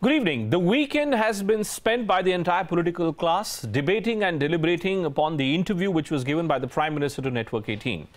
Good evening. The weekend has been spent by the entire political class debating and deliberating upon the interview which was given by the Prime Minister to Network 18.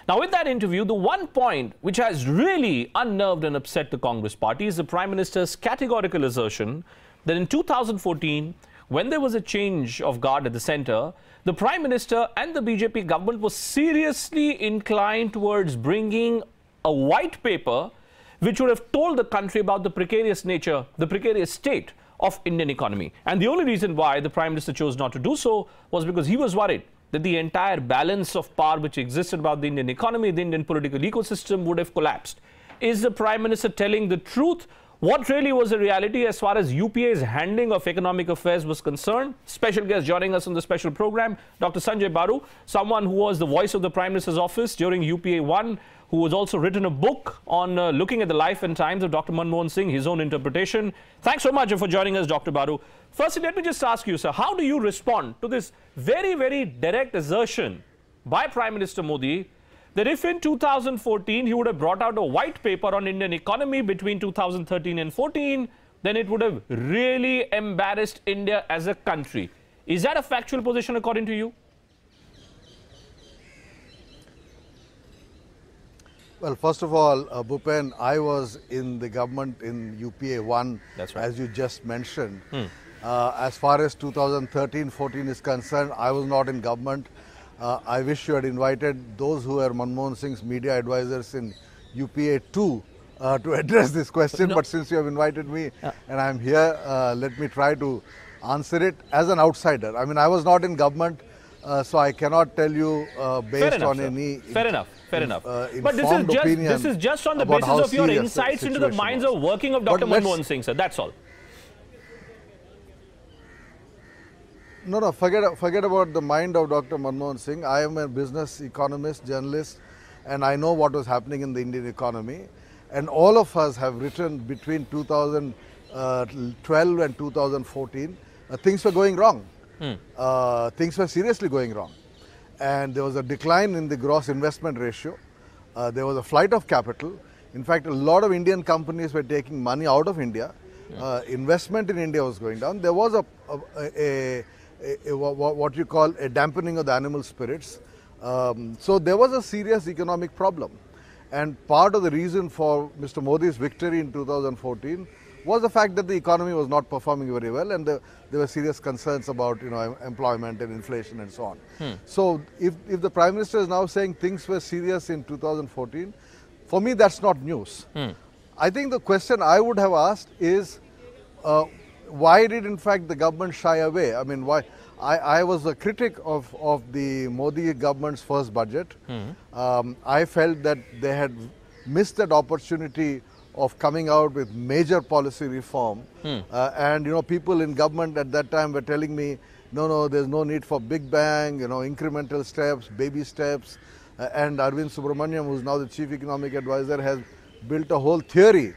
Now, with that interview, the one point which has really unnerved and upset the Congress party is the Prime Minister's categorical assertion that in 2014, when there was a change of guard at the centre, the Prime Minister and the BJP government was seriously inclined towards bringing a white paper which would have told the country about the precarious nature, the precarious state of Indian economy. And the only reason why the Prime Minister chose not to do so was because he was worried that the entire balance of power which existed about the Indian economy, the Indian political ecosystem would have collapsed. Is the Prime Minister telling the truth? What really was the reality as far as UPA's handling of economic affairs was concerned? Special guest joining us on the special program, Dr. Sanjaya Baru, someone who was the voice of the Prime Minister's office during UPA 1, who has also written a book on looking at the life and times of Dr. Manmohan Singh, his own interpretation. Thanks so much for joining us, Dr. Baru. Firstly, let me just ask you, sir, how do you respond to this very, very direct assertion by Prime Minister Modi that if in 2014 he would have brought out a white paper on Indian economy between 2013 and 14, then it would have really embarrassed India as a country? Is that a factual position according to you? Well, first of all, Bhupen, I was in the government in UPA 1, That's right. as you just mentioned. As far as 2013-14 is concerned, I was not in government. I wish you had invited those who were Manmohan Singh's media advisors in UPA 2 to address this question. No. But since you have invited me and I'm here, let me try to answer it as an outsider. I mean, I was not in government, so I cannot tell you based enough, on sir. any... Fair enough. But this is just on the basis of your insights into the minds of working of Dr. Manmohan Singh, sir. That's all. No, forget about the mind of Dr. Manmohan Singh. I am a business economist, journalist, and I know what was happening in the Indian economy. And all of us have written between 2012 and 2014, things were going wrong. Things were seriously going wrong. And there was a decline in the gross investment ratio. There was a flight of capital. In fact, a lot of Indian companies were taking money out of India. Investment in India was going down. There was what you call a dampening of the animal spirits. So there was a serious economic problem. And part of the reason for Mr. Modi's victory in 2014 was the fact that the economy was not performing very well, and there were serious concerns about employment and inflation and so on. So if the Prime Minister is now saying things were serious in 2014, for me that's not news. I think the question I would have asked is why did in fact the government shy away? I mean, why? I was a critic of the Modi government's first budget. I felt that they had missed that opportunity of coming out with major policy reform. And people in government at that time were telling me, no, there's no need for big bang, incremental steps, baby steps. And Arvind Subramaniam, who's now the chief economic advisor, has built a whole theory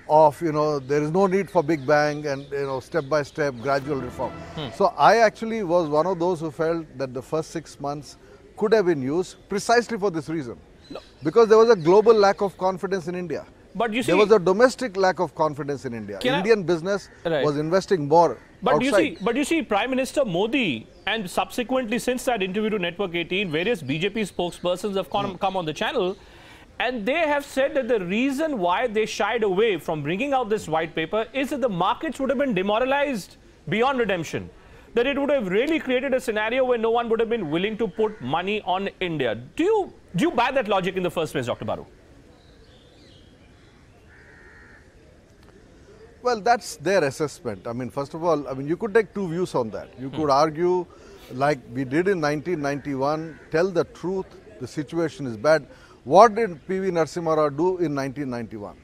of, there is no need for big bang and, step by step, gradual reform. So I actually was one of those who felt that the first 6 months could have been used precisely for this reason. Because there was a global lack of confidence in India. But you see, there was a domestic lack of confidence in India. Indian business was investing more outside. But you see, Prime Minister Modi, and subsequently since that interview to Network 18, various BJP spokespersons have come on the channel, and they have said that the reason why they shied away from bringing out this white paper is that the markets would have been demoralized beyond redemption. That it would have really created a scenario where no one would have been willing to put money on India. Do you buy that logic in the first place, Dr. Baru? Well, that's their assessment. I mean, first of all, you could take two views on that. You could argue, like we did in 1991, tell the truth, the situation is bad. What did P.V. Narasimha Rao do in 1991?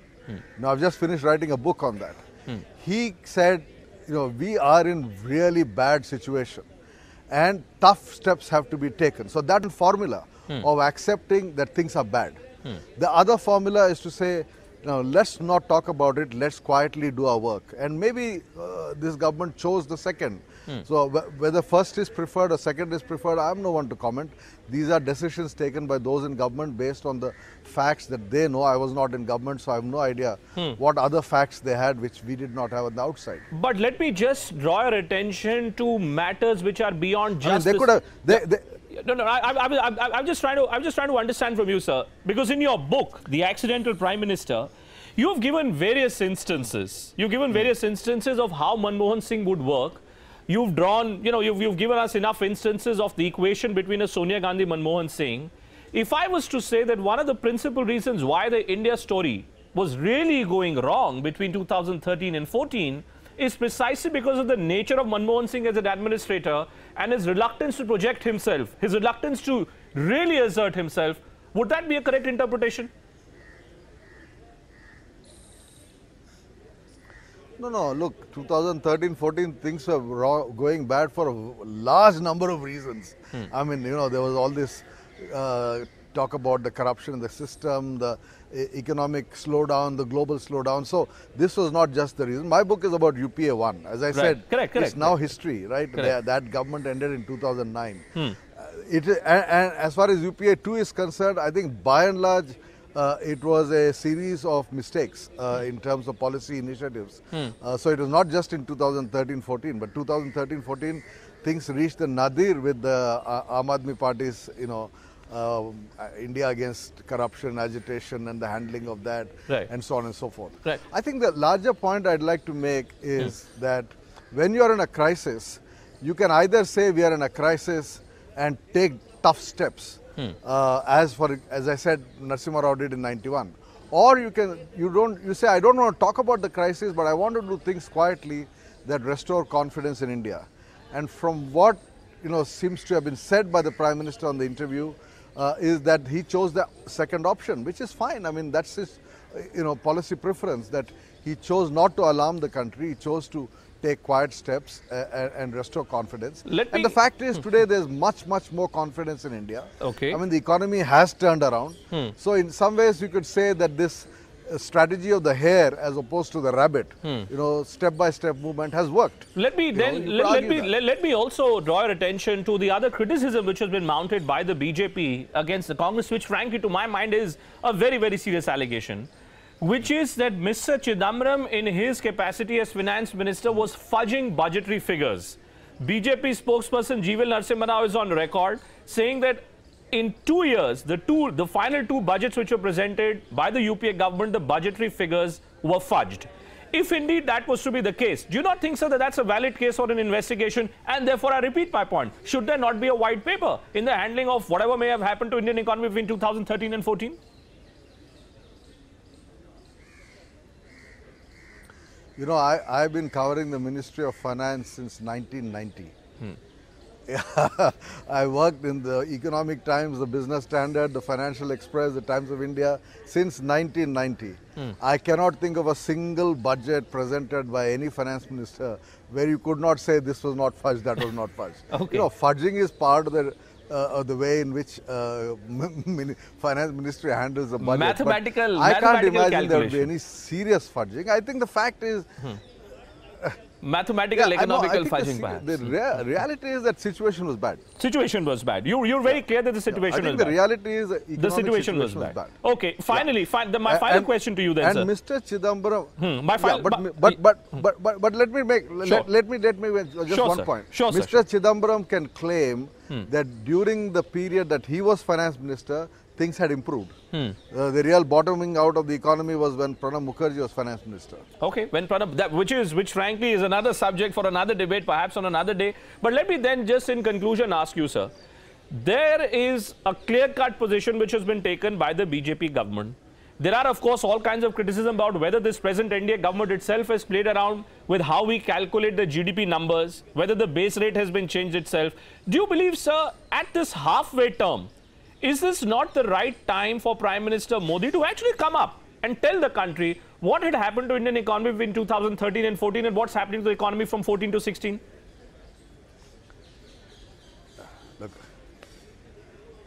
Now, I've just finished writing a book on that. He said, we are in really bad situation and tough steps have to be taken. So that formula of accepting that things are bad. The other formula is to say, now let's not talk about it, let's quietly do our work. And maybe this government chose the second. So whether first is preferred or second is preferred, I'm no one to comment. These are decisions taken by those in government based on the facts that they know. I was not in government, so I have no idea what other facts they had which we did not have on the outside. But let me just draw your attention to matters which are beyond justice. They could have. No. I'm just trying to understand from you, sir. Because in your book, The Accidental Prime Minister, you have given various instances. You've given various instances of how Manmohan Singh would work. You've drawn, you've given us enough instances of the equation between a Sonia Gandhi, Manmohan Singh. If I was to say that one of the principal reasons why the India story was really going wrong between 2013 and 14 is precisely because of the nature of Manmohan Singh as an administrator and his reluctance to project himself, his reluctance to really assert himself. Would that be a correct interpretation? No, look, 2013-14 things were going bad for a large number of reasons. I mean, there was all this talk about the corruption in the system, the economic slowdown, the global slowdown. So this was not just the reason. My book is about UPA 1. As I said, it's now history, right? That government ended in 2009. And as far as UPA 2 is concerned, I think by and large, it was a series of mistakes in terms of policy initiatives. So it was not just in 2013-14, but 2013-14 things reached the nadir with the Aam Aadmi Party's, India against corruption, agitation and the handling of that, and so on and so forth. I think the larger point I'd like to make is that when you're in a crisis, you can either say we are in a crisis and take tough steps, as I said, Narasimha Rao did in 91. Or you say, I don't want to talk about the crisis, but I want to do things quietly that restore confidence in India. And from what seems to have been said by the Prime Minister on the interview, is that he chose the second option, which is fine. I mean, that's his policy preference, that he chose not to alarm the country. He chose to take quiet steps and restore confidence. And the fact is, today there's much more confidence in India. I mean, the economy has turned around. So in some ways you could say that this strategy of the hare as opposed to the rabbit, step-by-step movement has worked. Let me also draw your attention to the other criticism which has been mounted by the BJP against the Congress, which frankly to my mind is a very serious allegation, which is that Mr. Chidambaram in his capacity as finance minister was fudging budgetary figures. BJP spokesperson Jeeval Narasimha Rao is on record saying that in 2 years, the final two budgets which were presented by the UPA government, the budgetary figures were fudged. If indeed that was to be the case, do you not think, sir, that that's a valid case for an investigation? And therefore, I repeat my point. Should there not be a white paper in the handling of whatever may have happened to Indian economy between 2013 and 14? I've been covering the Ministry of Finance since 1990. I worked in the Economic Times, the Business Standard, the Financial Express, the Times of India since 1990. I cannot think of a single budget presented by any finance minister where you could not say this was not fudged, that was not fudged. Fudging is part of the way in which finance ministry handles the budget. I can't imagine there will be any serious fudging. I think the fact is mathematical, economical fudging, perhaps. The reality is that situation was bad. Situation was bad. You're very clear that the situation was bad. I think the reality is the situation was bad. Okay, finally, my final question to you then, sir. And Mr. Chidambaram. But let me make just one point. Mr. Chidambaram can claim that during the period that he was finance minister, things had improved. The real bottoming out of the economy was when Pranab Mukherjee was finance minister. Okay, when Pranab, which frankly is another subject for another debate, perhaps on another day. But let me then just in conclusion ask you, sir, there is a clear-cut position which has been taken by the BJP government. There are, of course, all kinds of criticism about whether this present NDA government itself has played around with how we calculate the GDP numbers, whether the base rate has been changed itself. Do you believe, sir, at this halfway term, is this not the right time for Prime Minister Modi to actually come up and tell the country what had happened to Indian economy between 2013 and 14 and what's happening to the economy from 14 to 16? Look,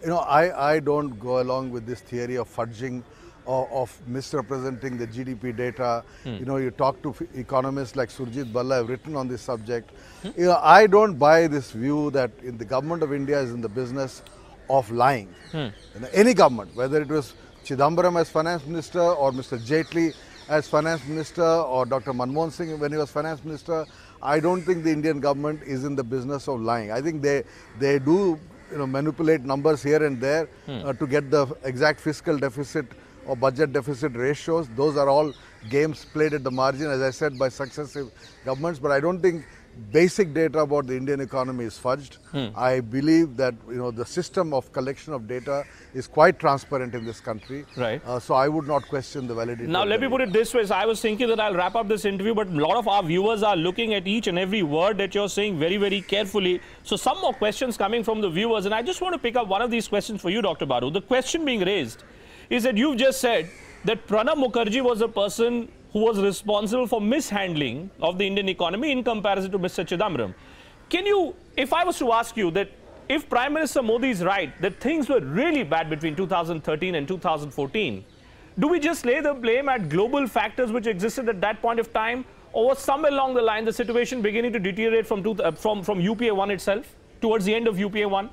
I don't go along with this theory of fudging of misrepresenting the GDP data. You know, you talk to economists like Surjit Balla have written on this subject. You know, I don't buy this view that the government of India is in the business of lying. You know, any government, whether it was Chidambaram as finance minister or Mr. Jaitley as finance minister or Dr. Manmohan Singh when he was finance minister, I don't think the Indian government is in the business of lying. I think they do, you know, manipulate numbers here and there to get the exact fiscal deficit or budget deficit ratios. Those are all games played at the margin, as I said, by successive governments. But I don't think basic data about the Indian economy is fudged. I believe that, you know, the system of collection of data is quite transparent in this country. Right. So I would not question the validity. Now, let me put it this way. So I was thinking that I'll wrap up this interview, but a lot of our viewers are looking at each and every word that you're saying very, very carefully. So some more questions coming from the viewers, and I just want to pick up one of these questions for you, Dr. Baru. The question being raised is that you've just said that Pranab Mukherjee was a person who was responsible for mishandling of the Indian economy in comparison to Mr. Chidambaram. Can you, if I was to ask you that if Prime Minister Modi is right, that things were really bad between 2013 and 2014, do we just lay the blame at global factors which existed at that point of time, or was somewhere along the line the situation beginning to deteriorate from UPA 1 itself, towards the end of UPA 1?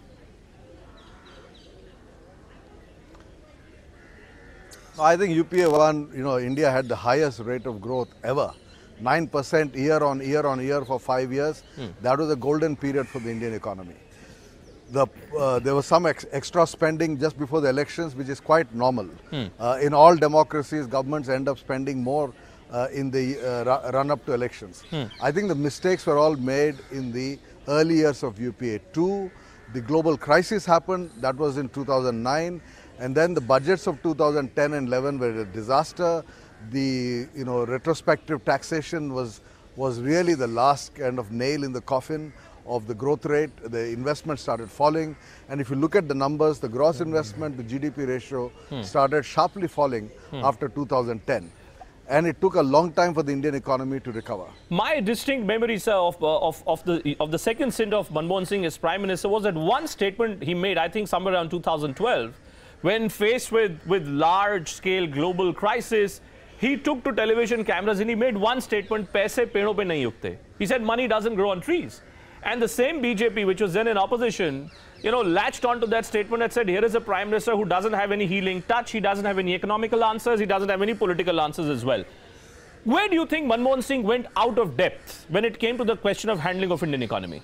I think UPA 1, you know, India had the highest rate of growth ever. 9% year on year for 5 years. That was a golden period for the Indian economy. There was some extra spending just before the elections, which is quite normal. In all democracies, governments end up spending more in the run-up to elections. I think the mistakes were all made in the early years of UPA 2. The global crisis happened. That was in 2009. And then the budgets of 2010 and 11 were a disaster. The, you know, retrospective taxation was really the last kind of nail in the coffin of the growth rate. The investment started falling. And if you look at the numbers, the gross investment, the GDP ratio started sharply falling after 2010. And it took a long time for the Indian economy to recover. My distinct memory, sir, of the second stint of Manmohan Singh as Prime Minister was that one statement he made, I think somewhere around 2012, when faced with large-scale global crisis, he took to television cameras and he made one statement, "Paise pedon pe nahi ugte." He said money doesn't grow on trees. And the same BJP, which was then in opposition, you know, latched onto that statement and said, here is a Prime Minister who doesn't have any healing touch, he doesn't have any economical answers, he doesn't have any political answers as well. Where do you think Manmohan Singh went out of depth when it came to the question of handling of Indian economy?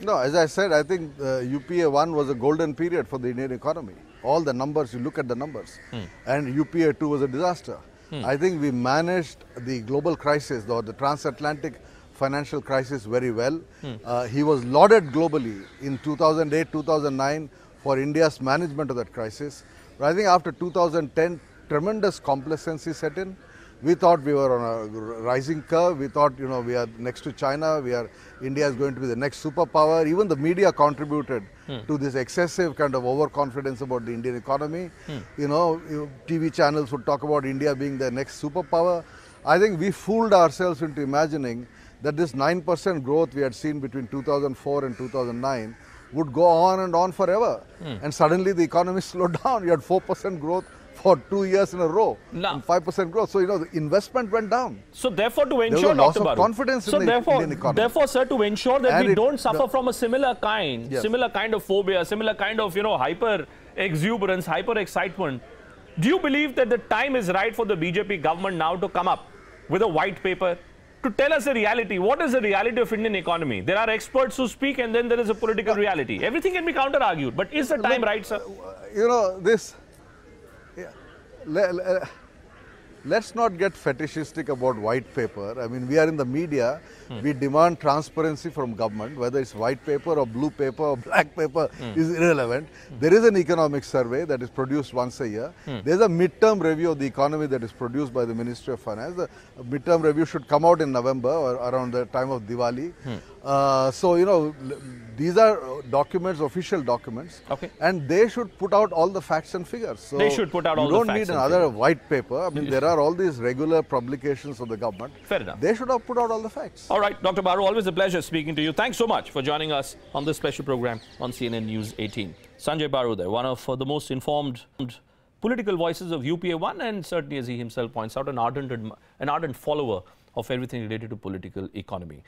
No, as I said, I think UPA 1 was a golden period for the Indian economy. All the numbers, you look at the numbers. And UPA 2 was a disaster. I think we managed the global crisis, or the transatlantic financial crisis, very well. He was lauded globally in 2008, 2009 for India's management of that crisis. But I think after 2010, tremendous complacency set in. We thought we were on a rising curve. We thought, you know, we are next to China. India is going to be the next superpower. Even the media contributed to this excessive kind of overconfidence about the Indian economy. You know, TV channels would talk about India being the next superpower. I think we fooled ourselves into imagining that this 9% growth we had seen between 2004 and 2009 would go on and on forever. And suddenly the economy slowed down. You had 4% growth for 2 years in a row, and 5% growth. So, you know, the investment went down. So, therefore, to ensure, loss Dr. of confidence in the Indian economy. Therefore, sir, to ensure that we don't suffer from a similar kind of phobia, similar kind of, you know, hyper exuberance, hyper excitement, do you believe that the time is right for the BJP government now to come up with a white paper to tell us the reality? What is the reality of Indian economy? There are experts who speak, and then there is a political reality. Everything can be counter-argued, but is the time right, sir? You know, this... Let's not get fetishistic about white paper. I mean, we are in the media. We demand transparency from government, whether it's white paper or blue paper or black paper is irrelevant. There is an economic survey that is produced once a year. There's a midterm review of the economy that is produced by the Ministry of Finance. The midterm review should come out in November or around the time of Diwali. So, you know, these are documents, official documents, and they should put out all the facts and figures. So they should put out all the facts. You don't need another white paper. I mean, there are are all these regular publications of the government. Fair enough. They should have put out all the facts. All right, Dr. Baru, always a pleasure speaking to you. Thanks so much for joining us on this special program on CNN News 18. Sanjay Baru there, one of the most informed political voices of UPA1, and certainly, as he himself points out, an ardent follower of everything related to political economy.